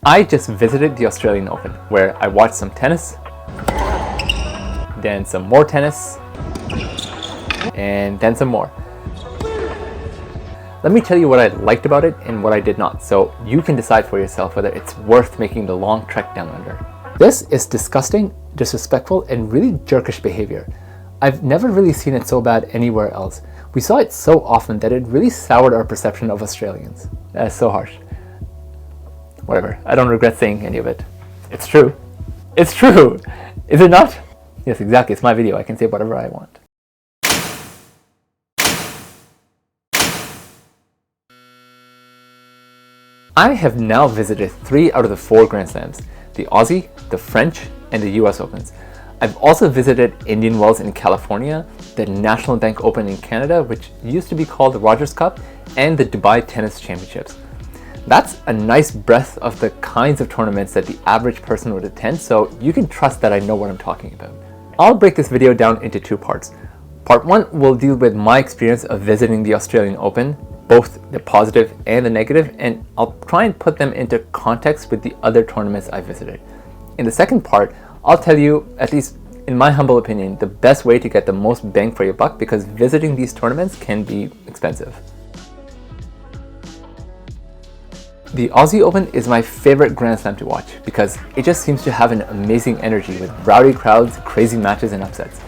I just visited the Australian Open, where I watched some tennis, then some more tennis, and then some more. Let me tell you what I liked about it and what I did not, so you can decide for yourself whether it's worth making the long trek down under. This is disgusting, disrespectful, and really jerkish behavior. I've never really seen it so bad anywhere else. We saw it so often that it really soured our perception of Australians. That's so harsh. Whatever, I don't regret saying any of it. It's true. It's true! Is it not? Yes, exactly, it's my video, I can say whatever I want. I have now visited 3 out of the 4 Grand Slams, the Aussie, the French, and the US Opens. I've also visited Indian Wells in California, the National Bank Open in Canada, which used to be called the Rogers Cup, and the Dubai Tennis Championships. That's a nice breadth of the kinds of tournaments that the average person would attend, so you can trust that I know what I'm talking about. I'll break this video down into 2 parts. Part 1 will deal with my experience of visiting the Australian Open, both the positive and the negative, and I'll try and put them into context with the other tournaments I visited. In the second part, I'll tell you, at least in my humble opinion, the best way to get the most bang for your buck, because visiting these tournaments can be expensive. The Aussie Open is my favorite Grand Slam to watch because it just seems to have an amazing energy with rowdy crowds, crazy matches, and upsets.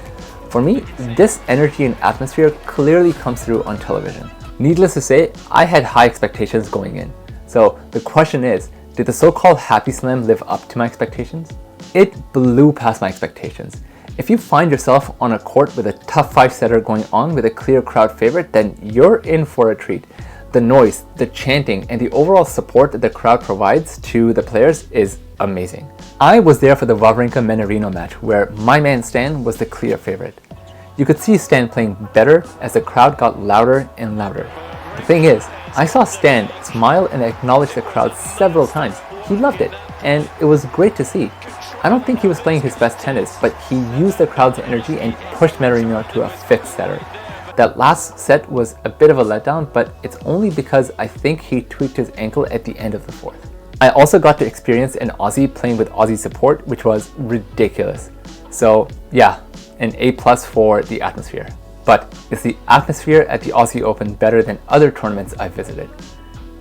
For me, this energy and atmosphere clearly comes through on television. Needless to say, I had high expectations going in. So the question is, did the so-called Happy Slam live up to my expectations? It blew past my expectations. If you find yourself on a court with a tough 5-setter going on with a clear crowd favorite, then you're in for a treat. The noise, the chanting, and the overall support that the crowd provides to the players is amazing. I was there for the Wawrinka-Menarino match, where my man Stan was the clear favorite. You could see Stan playing better as the crowd got louder and louder. The thing is, I saw Stan smile and acknowledge the crowd several times. He loved it, and it was great to see. I don't think he was playing his best tennis, but he used the crowd's energy and pushed Menarino to a 5th setter. That last set was a bit of a letdown, but it's only because I think he tweaked his ankle at the end of the 4th. I also got to experience an Aussie playing with Aussie support, which was ridiculous. So yeah, an A+ for the atmosphere. But is the atmosphere at the Aussie Open better than other tournaments I've visited?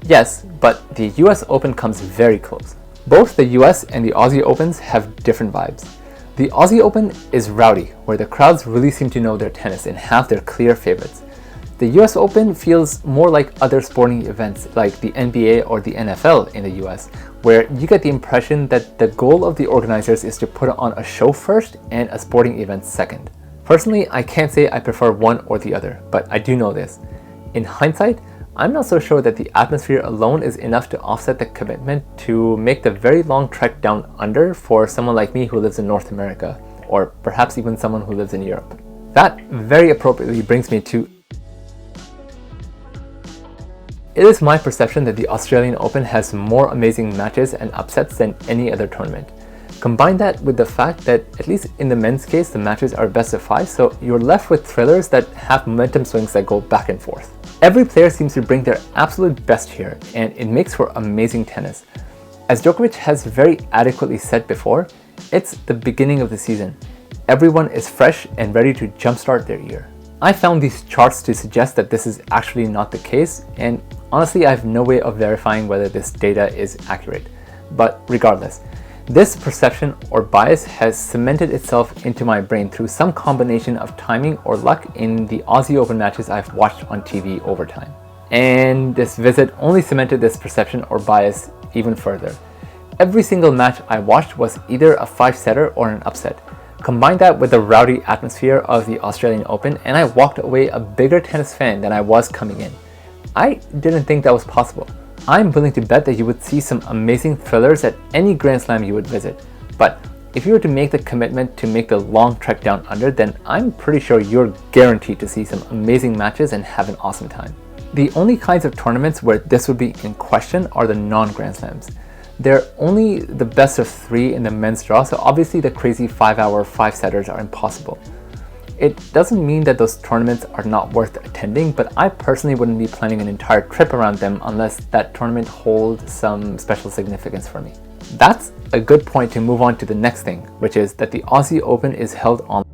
Yes, but the US Open comes very close. Both the US and the Aussie Opens have different vibes. The Aussie Open is rowdy, where the crowds really seem to know their tennis and have their clear favorites. The US Open feels more like other sporting events like the NBA or the NFL in the US, where you get the impression that the goal of the organizers is to put on a show first and a sporting event second. Personally, I can't say I prefer one or the other, but I do know this. In hindsight, I'm not so sure that the atmosphere alone is enough to offset the commitment to make the very long trek down under for someone like me who lives in North America, or perhaps even someone who lives in Europe. That very appropriately brings me to... It is my perception that the Australian Open has more amazing matches and upsets than any other tournament. Combine that with the fact that, at least in the men's case, the matches are best of 5, so you're left with thrillers that have momentum swings that go back and forth. Every player seems to bring their absolute best here, and it makes for amazing tennis. As Djokovic has very adequately said before, it's the beginning of the season. Everyone is fresh and ready to jumpstart their year. I found these charts to suggest that this is actually not the case, and honestly I have no way of verifying whether this data is accurate. But regardless, this perception or bias has cemented itself into my brain through some combination of timing or luck in the Aussie Open matches I've watched on TV over time. And this visit only cemented this perception or bias even further. Every single match I watched was either a 5-setter or an upset. Combine that with the rowdy atmosphere of the Australian Open, and I walked away a bigger tennis fan than I was coming in. I didn't think that was possible. I'm willing to bet that you would see some amazing thrillers at any Grand Slam you would visit. But if you were to make the commitment to make the long trek down under, then I'm pretty sure you're guaranteed to see some amazing matches and have an awesome time. The only kinds of tournaments where this would be in question are the non-Grand Slams. They're only the best of 3 in the men's draw, so obviously the crazy 5-hour 5-setters are impossible. It doesn't mean that those tournaments are not worth attending, but I personally wouldn't be planning an entire trip around them unless that tournament holds some special significance for me. That's a good point to move on to the next thing, which is that the Aussie Open is held on.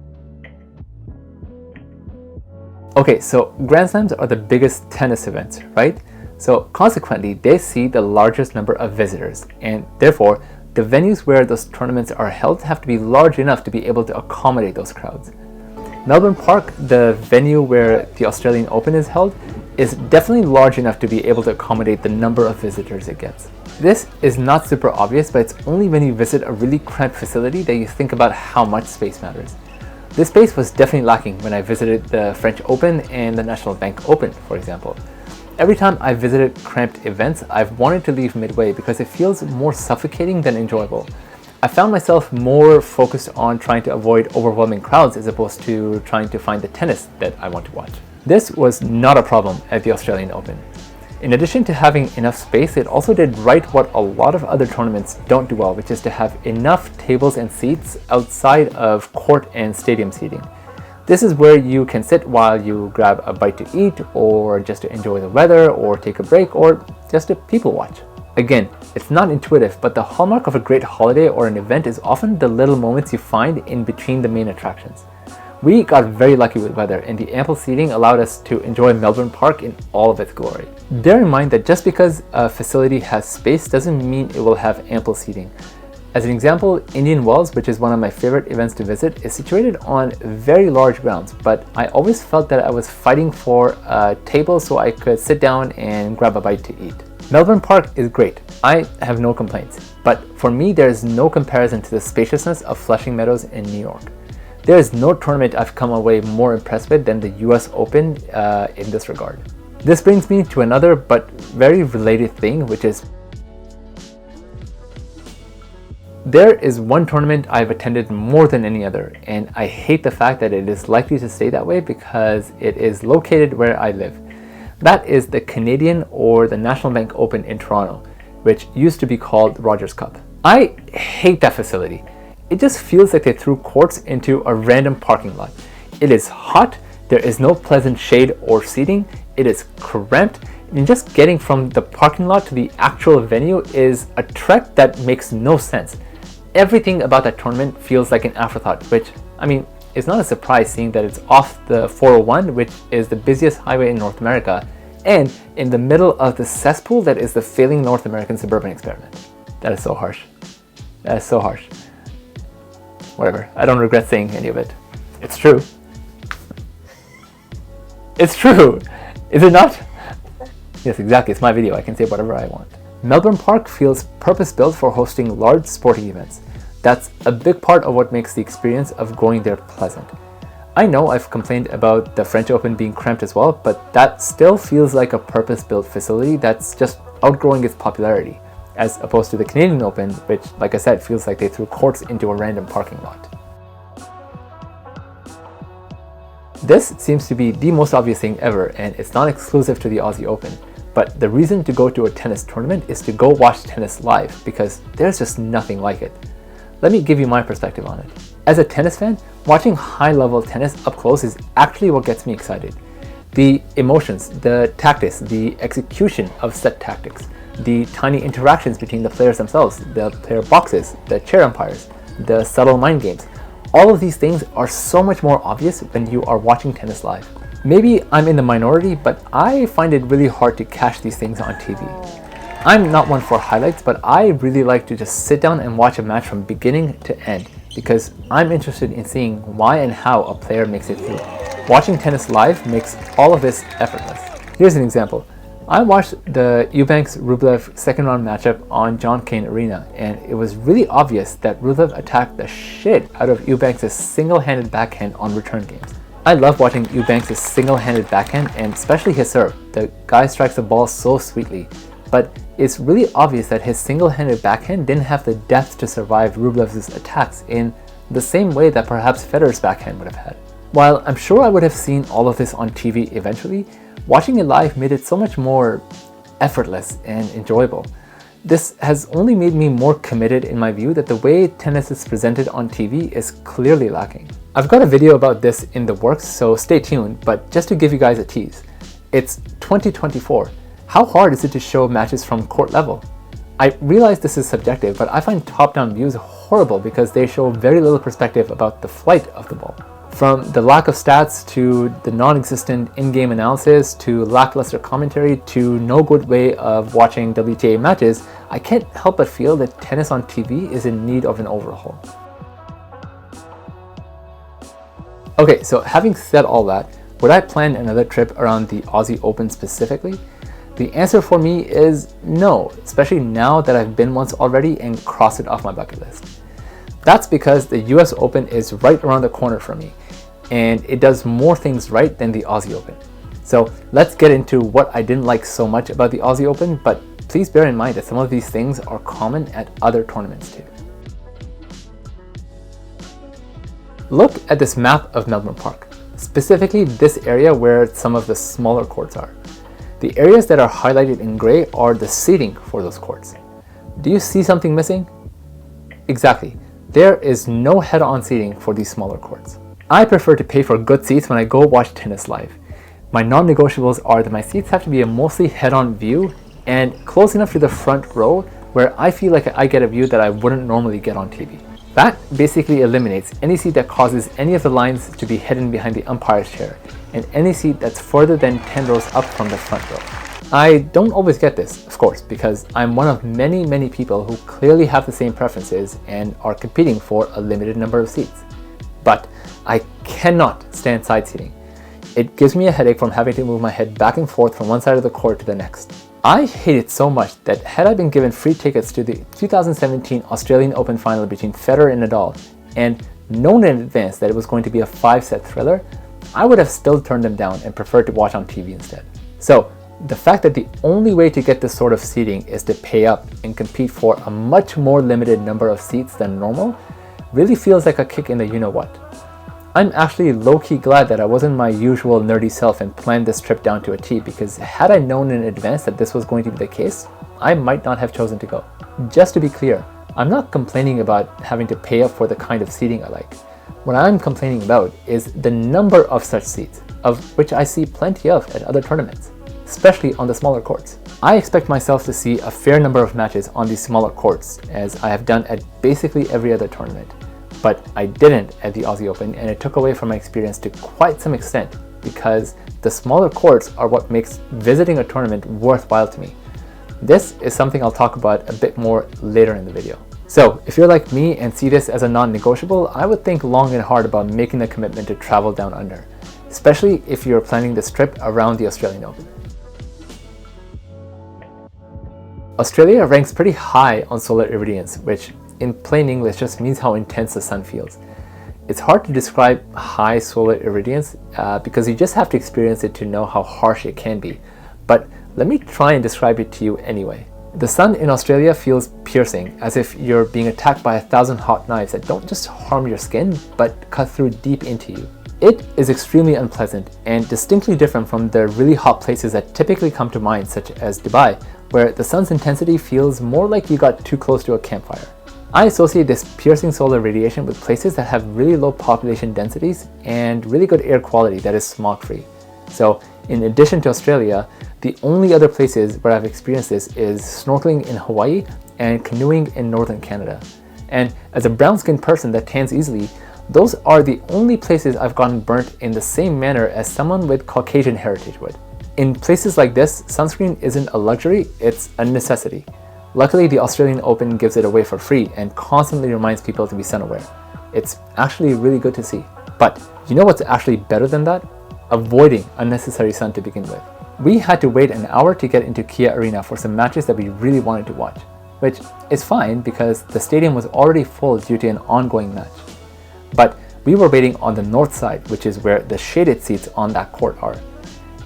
Okay, so Grand Slams are the biggest tennis events, right? So consequently, they see the largest number of visitors, and therefore, the venues where those tournaments are held have to be large enough to be able to accommodate those crowds. Melbourne Park, the venue where the Australian Open is held, is definitely large enough to be able to accommodate the number of visitors it gets. This is not super obvious, but it's only when you visit a really cramped facility that you think about how much space matters. This space was definitely lacking when I visited the French Open and the National Bank Open, for example. Every time I've visited cramped events, I've wanted to leave midway because it feels more suffocating than enjoyable. I found myself more focused on trying to avoid overwhelming crowds as opposed to trying to find the tennis that I want to watch. This was not a problem at the Australian Open. In addition to having enough space, it also did right what a lot of other tournaments don't do well, which is to have enough tables and seats outside of court and stadium seating. This is where you can sit while you grab a bite to eat, or just to enjoy the weather, or take a break, or just to people watch. Again, it's not intuitive, but the hallmark of a great holiday or an event is often the little moments you find in between the main attractions. We got very lucky with weather, and the ample seating allowed us to enjoy Melbourne Park in all of its glory. Bear in mind that just because a facility has space doesn't mean it will have ample seating. As an example, Indian Wells, which is one of my favorite events to visit, is situated on very large grounds, but I always felt that I was fighting for a table so I could sit down and grab a bite to eat. Melbourne Park is great. I have no complaints, but for me there is no comparison to the spaciousness of Flushing Meadows in New York. There is no tournament I've come away more impressed with than the US Open in this regard. This brings me to another but very related thing, which is there is one tournament I've attended more than any other, and I hate the fact that it is likely to stay that way because it is located where I live. That is the Canadian or the National Bank Open in Toronto, which used to be called Rogers Cup. I hate that facility. It just feels like they threw courts into a random parking lot. It is hot, there is no pleasant shade or seating, it is cramped, and just getting from the parking lot to the actual venue is a trek that makes no sense. Everything about that tournament feels like an afterthought, which, I mean, is not a surprise seeing that it's off the 401, which is the busiest highway in North America, and in the middle of the cesspool that is the failing North American suburban experiment. That is so harsh. That is so harsh. Whatever, I don't regret saying any of it. It's true. It's true! Is it not? Yes, exactly, it's my video, I can say whatever I want. Melbourne Park feels purpose-built for hosting large sporting events. That's a big part of what makes the experience of going there pleasant. I know I've complained about the French Open being cramped as well, but that still feels like a purpose-built facility that's just outgrowing its popularity, as opposed to the Canadian Open, which, like I said, feels like they threw courts into a random parking lot. This seems to be the most obvious thing ever, and it's not exclusive to the Aussie Open. But the reason to go to a tennis tournament is to go watch tennis live, because there's just nothing like it. Let me give you my perspective on it. As a tennis fan, watching high-level tennis up close is actually what gets me excited. The emotions, the tactics, the execution of set tactics, the tiny interactions between the players themselves, the player boxes, the chair umpires, the subtle mind games, all of these things are so much more obvious when you are watching tennis live. Maybe I'm in the minority, but I find it really hard to catch these things on TV. I'm not one for highlights, but I really like to just sit down and watch a match from beginning to end because I'm interested in seeing why and how a player makes it through. Watching tennis live makes all of this effortless. Here's an example. I watched the Eubanks-Rublev second round matchup on John Cain Arena, and it was really obvious that Rublev attacked the shit out of Eubanks' single-handed backhand on return games. I love watching Eubanks' single-handed backhand and especially his serve. The guy strikes the ball so sweetly, but it's really obvious that his single-handed backhand didn't have the depth to survive Rublev's attacks in the same way that perhaps Federer's backhand would have had. While I'm sure I would have seen all of this on TV eventually, watching it live made it so much more effortless and enjoyable. this has only made me more committed in my view that the way tennis is presented on TV is clearly lacking. I've got a video about this in the works, so stay tuned, but just to give you guys a tease, it's 2024. How hard is it to show matches from court level? I realize this is subjective, but I find top-down views horrible because they show very little perspective about the flight of the ball. From the lack of stats to the non-existent in-game analysis to lackluster commentary to no good way of watching WTA matches, I can't help but feel that tennis on TV is in need of an overhaul. Okay, so having said all that, would I plan another trip around the Aussie Open specifically? The answer for me is no, especially now that I've been once already and crossed it off my bucket list. That's because the US Open is right around the corner for me, and it does more things right than the Aussie Open. So let's get into what I didn't like so much about the Aussie Open, but please bear in mind that some of these things are common at other tournaments too. Look at this map of Melbourne Park, specifically this area where some of the smaller courts are. The areas that are highlighted in gray are the seating for those courts. Do you see something missing? Exactly. There is no head-on seating for these smaller courts. I prefer to pay for good seats when I go watch tennis live. My non-negotiables are that my seats have to be a mostly head-on view and close enough to the front row where I feel like I get a view that I wouldn't normally get on TV. That basically eliminates any seat that causes any of the lines to be hidden behind the umpire's chair, and any seat that's further than 10 rows up from the front row. I don't always get this, of course, because I'm one of many people who clearly have the same preferences and are competing for a limited number of seats. But I cannot stand side seating. It gives me a headache from having to move my head back and forth from one side of the court to the next. I hate it so much that had I been given free tickets to the 2017 Australian Open final between Federer and Nadal, and known in advance that it was going to be a 5-set thriller, I would have still turned them down and preferred to watch on TV instead. So the fact that the only way to get this sort of seating is to pay up and compete for a much more limited number of seats than normal really feels like a kick in the you-know-what. I'm actually low-key glad that I wasn't my usual nerdy self and planned this trip down to a T, because had I known in advance that this was going to be the case, I might not have chosen to go. Just to be clear, I'm not complaining about having to pay up for the kind of seating I like. What I'm complaining about is the number of such seats, of which I see plenty of at other tournaments, especially on the smaller courts. I expect myself to see a fair number of matches on these smaller courts, as I have done at basically every other tournament. But I didn't at the Aussie Open, and it took away from my experience to quite some extent, because the smaller courts are what makes visiting a tournament worthwhile to me. This is something I'll talk about a bit more later in the video. So if you're like me and see this as a non-negotiable, I would think long and hard about making the commitment to travel down under, especially if you're planning this trip around the Australian Open. Australia ranks pretty high on solar irradiance, which in plain English just means how intense the sun feels. It's hard to describe high solar irradiance because you just have to experience it to know how harsh it can be. But let me try and describe it to you anyway. The sun in Australia feels piercing, as if you're being attacked by 1,000 hot knives that don't just harm your skin, but cut through deep into you. It is extremely unpleasant and distinctly different from the really hot places that typically come to mind, such as Dubai, where the sun's intensity feels more like you got too close to a campfire. I associate this piercing solar radiation with places that have really low population densities and really good air quality that is smog-free. So in addition to Australia, the only other places where I've experienced this is snorkeling in Hawaii and canoeing in northern Canada. And as a brown-skinned person that tans easily, those are the only places I've gotten burnt in the same manner as someone with Caucasian heritage would. In places like this, sunscreen isn't a luxury, it's a necessity. Luckily, the Australian Open gives it away for free and constantly reminds people to be sun-aware. It's actually really good to see. But you know what's actually better than that? Avoiding unnecessary sun to begin with. We had to wait an hour to get into Kia Arena for some matches that we really wanted to watch, which is fine because the stadium was already full due to an ongoing match. But we were waiting on the north side, which is where the shaded seats on that court are.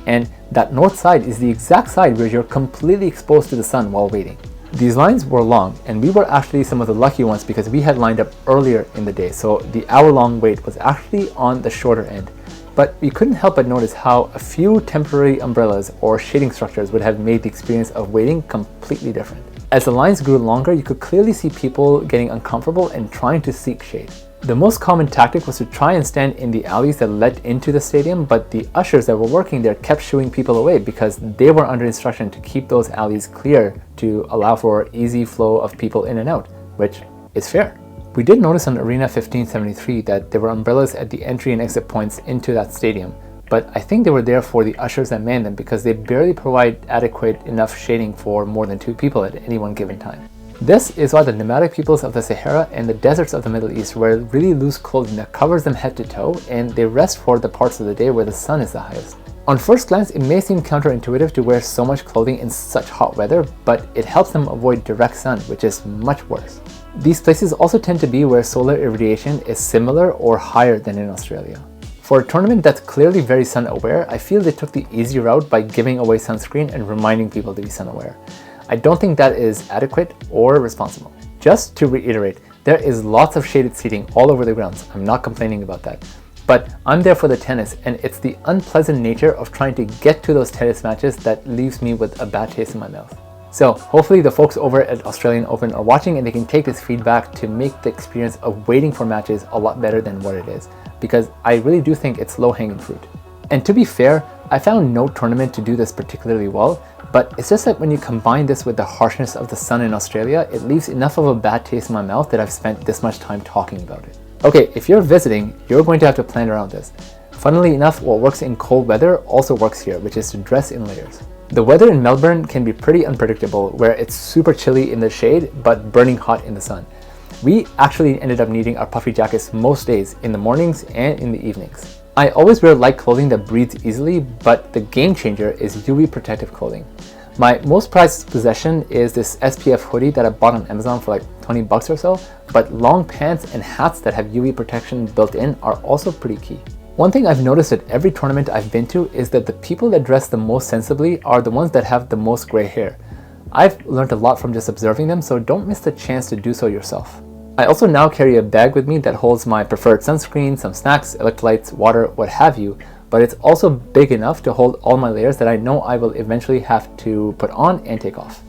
And that north side is the exact side where you're completely exposed to the sun while waiting. These lines were long, and we were actually some of the lucky ones because we had lined up earlier in the day, so the hour-long wait was actually on the shorter end. But we couldn't help but notice how a few temporary umbrellas or shading structures would have made the experience of waiting completely different. As the lines grew longer, you could clearly see people getting uncomfortable and trying to seek shade. The most common tactic was to try and stand in the alleys that led into the stadium, but the ushers that were working there kept shooing people away because they were under instruction to keep those alleys clear to allow for easy flow of people in and out, which is fair. We did notice on Arena 1573 that there were umbrellas at the entry and exit points into that stadium, but I think they were there for the ushers that man them because they barely provide adequate enough shading for more than 2 people at any one given time. This is why the nomadic peoples of the Sahara and the deserts of the Middle East wear really loose clothing that covers them head to toe, and they rest for the parts of the day where the sun is the highest. On first glance, it may seem counterintuitive to wear so much clothing in such hot weather, but it helps them avoid direct sun, which is much worse. These places also tend to be where solar irradiation is similar or higher than in Australia. For a tournament that's clearly very sun aware, I feel they took the easy route by giving away sunscreen and reminding people to be sun aware. I don't think that is adequate or responsible. Just to reiterate, there is lots of shaded seating all over the grounds. I'm not complaining about that. But I'm there for the tennis, and it's the unpleasant nature of trying to get to those tennis matches that leaves me with a bad taste in my mouth. So hopefully the folks over at Australian Open are watching and they can take this feedback to make the experience of waiting for matches a lot better than what it is, because I really do think it's low-hanging fruit. And to be fair, I found no tournament to do this particularly well, but it's just that when you combine this with the harshness of the sun in Australia, it leaves enough of a bad taste in my mouth that I've spent this much time talking about it. Okay, if you're visiting, you're going to have to plan around this. Funnily enough, what works in cold weather also works here, which is to dress in layers. The weather in Melbourne can be pretty unpredictable, where it's super chilly in the shade, but burning hot in the sun. We actually ended up needing our puffy jackets most days, in the mornings and in the evenings. I always wear light clothing that breathes easily, but the game changer is UV protective clothing. My most prized possession is this SPF hoodie that I bought on Amazon for like 20 bucks or so, but long pants and hats that have UV protection built in are also pretty key. One thing I've noticed at every tournament I've been to is that the people that dress the most sensibly are the ones that have the most gray hair. I've learned a lot from just observing them, so don't miss the chance to do so yourself. I also now carry a bag with me that holds my preferred sunscreen, some snacks, electrolytes, water, what have you, but it's also big enough to hold all my layers that I know I will eventually have to put on and take off.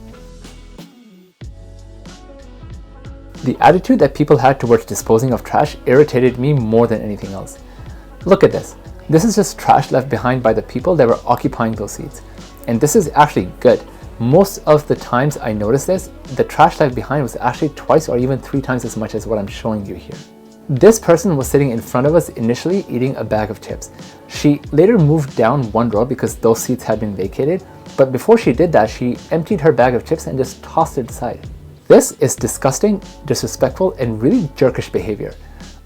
The attitude that people had towards disposing of trash irritated me more than anything else. Look at this. This is just trash left behind by the people that were occupying those seats. And this is actually good. Most of the times I noticed this, the trash left behind was actually twice or even 3 times as much as what I'm showing you here. This person was sitting in front of us initially eating a bag of chips. She later moved down one row because those seats had been vacated, but before she did that, she emptied her bag of chips and just tossed it aside. This is disgusting, disrespectful, and really jerkish behavior.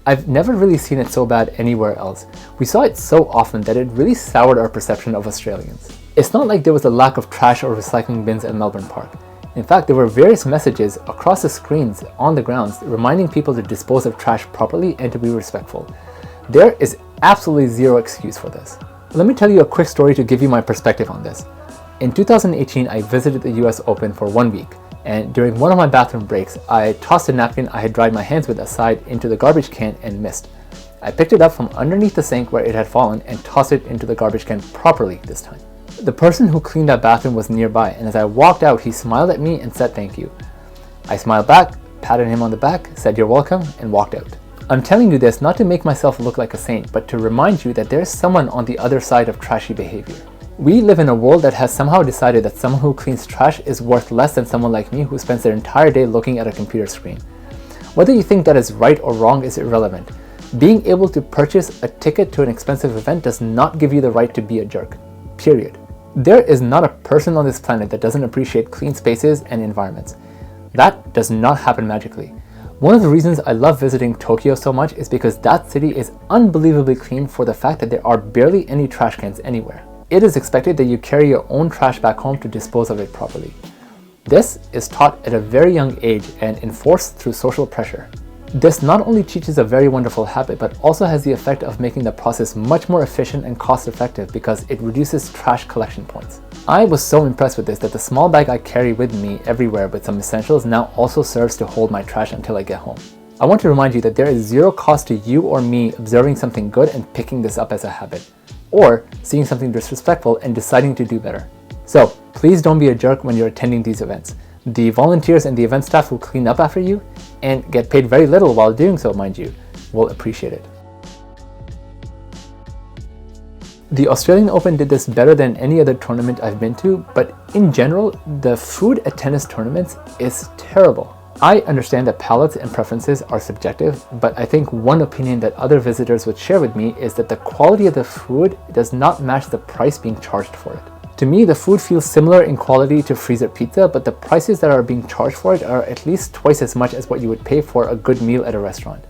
I've never really seen it so bad anywhere else. We saw it so often that it really soured our perception of Australians. It's not like there was a lack of trash or recycling bins at Melbourne Park. In fact, there were various messages across the screens on the grounds reminding people to dispose of trash properly and to be respectful. There is absolutely zero excuse for this. Let me tell you a quick story to give you my perspective on this. In 2018, I visited the US Open for 1 week, and during one of my bathroom breaks, I tossed a napkin I had dried my hands with aside into the garbage can and missed. I picked it up from underneath the sink where it had fallen and tossed it into the garbage can properly this time. The person who cleaned that bathroom was nearby, and as I walked out, he smiled at me and said thank you. I smiled back, patted him on the back, said you're welcome, and walked out. I'm telling you this not to make myself look like a saint, but to remind you that there's someone on the other side of trashy behavior. We live in a world that has somehow decided that someone who cleans trash is worth less than someone like me who spends their entire day looking at a computer screen. Whether you think that is right or wrong is irrelevant. Being able to purchase a ticket to an expensive event does not give you the right to be a jerk. Period. There is not a person on this planet that doesn't appreciate clean spaces and environments. That does not happen magically. One of the reasons I love visiting Tokyo so much is because that city is unbelievably clean for the fact that there are barely any trash cans anywhere. It is expected that you carry your own trash back home to dispose of it properly. This is taught at a very young age and enforced through social pressure. This not only teaches a very wonderful habit, but also has the effect of making the process much more efficient and cost-effective because it reduces trash collection points. I was so impressed with this that the small bag I carry with me everywhere with some essentials now also serves to hold my trash until I get home. I want to remind you that there is zero cost to you or me observing something good and picking this up as a habit, or seeing something disrespectful and deciding to do better. So please don't be a jerk when you're attending these events. The volunteers and the event staff who clean up after you, and get paid very little while doing so, mind you, will appreciate it. The Australian Open did this better than any other tournament I've been to, but in general, the food at tennis tournaments is terrible. I understand that palates and preferences are subjective, but I think one opinion that other visitors would share with me is that the quality of the food does not match the price being charged for it. To me, the food feels similar in quality to freezer pizza, but the prices that are being charged for it are at least twice as much as what you would pay for a good meal at a restaurant.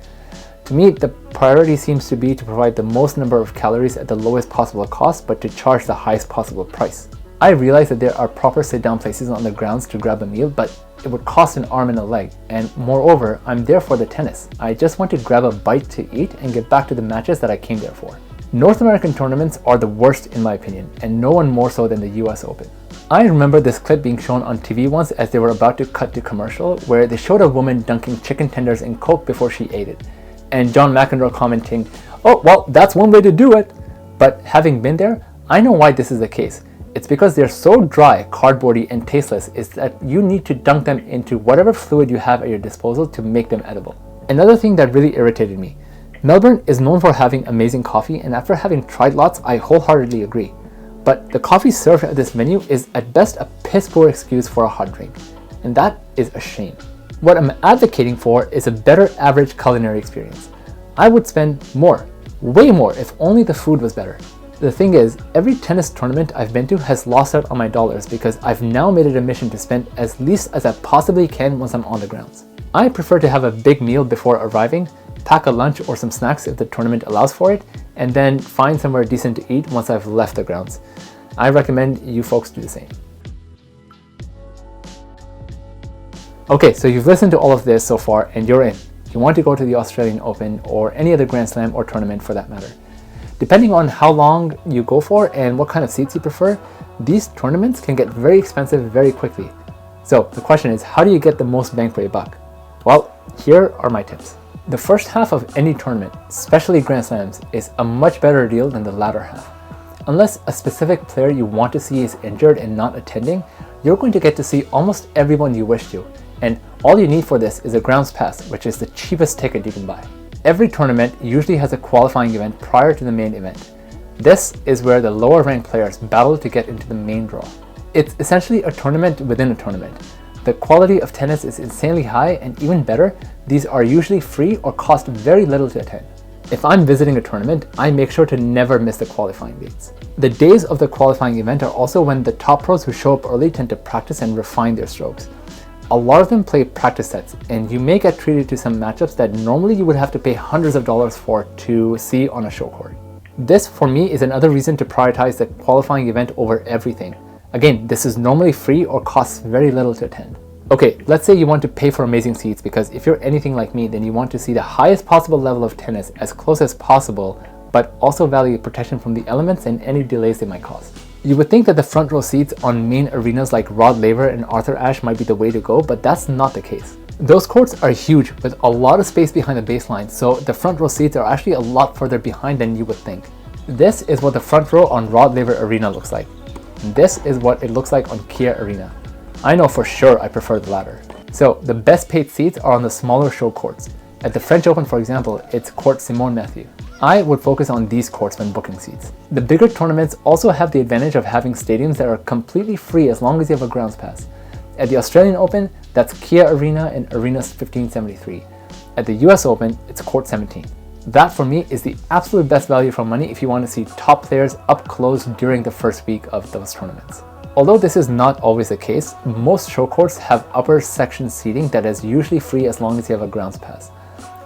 To me, the priority seems to be to provide the most number of calories at the lowest possible cost, but to charge the highest possible price. I realize that there are proper sit-down places on the grounds to grab a meal, but it would cost an arm and a leg, and moreover, I'm there for the tennis. I just want to grab a bite to eat and get back to the matches that I came there for. North American tournaments are the worst in my opinion, and no one more so than the US Open. I remember this clip being shown on TV once as they were about to cut to commercial, where they showed a woman dunking chicken tenders in Coke before she ate it, and John McEnroe commenting, "Oh, well, that's one way to do it." But having been there, I know why this is the case. It's because they're so dry, cardboardy, and tasteless is that you need to dunk them into whatever fluid you have at your disposal to make them edible. Another thing that really irritated me, Melbourne is known for having amazing coffee, and after having tried lots, I wholeheartedly agree. But the coffee served at this venue is at best a piss poor excuse for a hot drink, and that is a shame. What I'm advocating for is a better average culinary experience. I would spend more, way more, if only the food was better. The thing is, every tennis tournament I've been to has lost out on my dollars because I've now made it a mission to spend as least as I possibly can once I'm on the grounds. I prefer to have a big meal before arriving, pack a lunch or some snacks if the tournament allows for it, and then find somewhere decent to eat once I've left the grounds. I recommend you folks do the same. Okay, so you've listened to all of this so far and you're in. You want to go to the Australian Open or any other Grand Slam or tournament for that matter. Depending on how long you go for and what kind of seats you prefer, these tournaments can get very expensive very quickly. So the question is, how do you get the most bang for your buck? Well, here are my tips. The first half of any tournament, especially Grand Slams, is a much better deal than the latter half. Unless a specific player you want to see is injured and not attending, you're going to get to see almost everyone you wish to. And all you need for this is a grounds pass, which is the cheapest ticket you can buy. Every tournament usually has a qualifying event prior to the main event. This is where the lower ranked players battle to get into the main draw. It's essentially a tournament within a tournament. The quality of tennis is insanely high, and even better, these are usually free or cost very little to attend. If I'm visiting a tournament, I make sure to never miss the qualifying dates. The days of the qualifying event are also when the top pros who show up early tend to practice and refine their strokes. A lot of them play practice sets, and you may get treated to some matchups that normally you would have to pay hundreds of dollars for to see on a show court. This, for me, is another reason to prioritize the qualifying event over everything. Again, this is normally free or costs very little to attend. Okay, let's say you want to pay for amazing seats because if you're anything like me, then you want to see the highest possible level of tennis as close as possible, but also value protection from the elements and any delays they might cause. You would think that the front row seats on main arenas like Rod Laver and Arthur Ashe might be the way to go, but that's not the case. Those courts are huge with a lot of space behind the baseline, so the front row seats are actually a lot further behind than you would think. This is what the front row on Rod Laver Arena looks like. This is what it looks like on Kia Arena. I know for sure I prefer the latter. So the best paid seats are on the smaller show courts. At the French Open, for example, it's court Simone Mathieu. I would focus on these courts when booking seats. The bigger tournaments also have the advantage of having stadiums that are completely free as long as you have a grounds pass. At the Australian Open, that's Kia Arena and Arena 1573. At the US Open, it's court 17. That for me is the absolute best value for money if you want to see top players up close during the first week of those tournaments. Although this is not always the case, most show courts have upper section seating that is usually free as long as you have a grounds pass.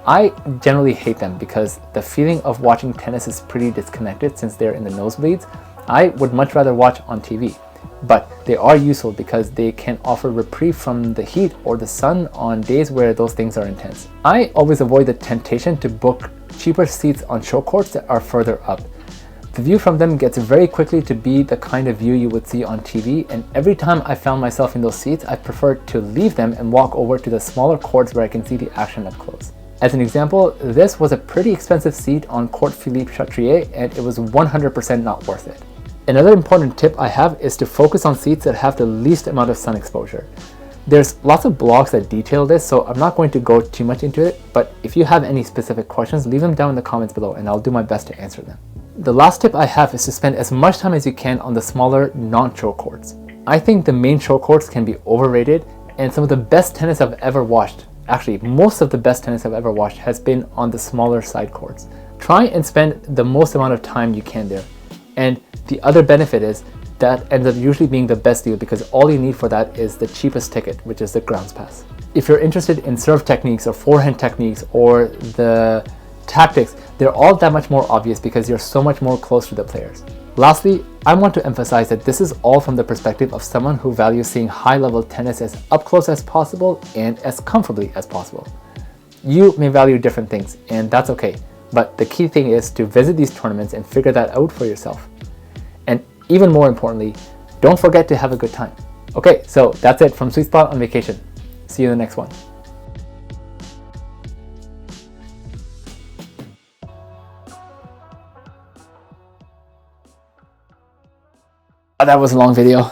I generally hate them because the feeling of watching tennis is pretty disconnected since they're in the nosebleeds. I would much rather watch on TV, but they are useful because they can offer reprieve from the heat or the sun on days where those things are intense. I always avoid the temptation to book cheaper seats on show courts that are further up. The view from them gets very quickly to be the kind of view you would see on TV, and every time I found myself in those seats, I preferred to leave them and walk over to the smaller courts where I can see the action up close. As an example, this was a pretty expensive seat on Court Philippe Chatrier, and it was 100% not worth it. Another important tip I have is to focus on seats that have the least amount of sun exposure. There's lots of blogs that detail this, so I'm not going to go too much into it, but if you have any specific questions, leave them down in the comments below and I'll do my best to answer them. The last tip I have is to spend as much time as you can on the smaller non-short courts. I think the main short courts can be overrated, and some of the best tennis I've ever watched, actually most of the best tennis I've ever watched, has been on the smaller side courts. Try and spend the most amount of time you can there. And the other benefit is that ends up usually being the best deal because all you need for that is the cheapest ticket, which is the grounds pass. If you're interested in serve techniques or forehand techniques or the tactics, they're all that much more obvious because you're so much more close to the players. Lastly, I want to emphasize that this is all from the perspective of someone who values seeing high-level tennis as up close as possible and as comfortably as possible. You may value different things, and that's okay, but the key thing is to visit these tournaments and figure that out for yourself. And even more importantly, don't forget to have a good time. Okay, so that's it from Sweet Spot on Vacation. See you in the next one. That was a long video.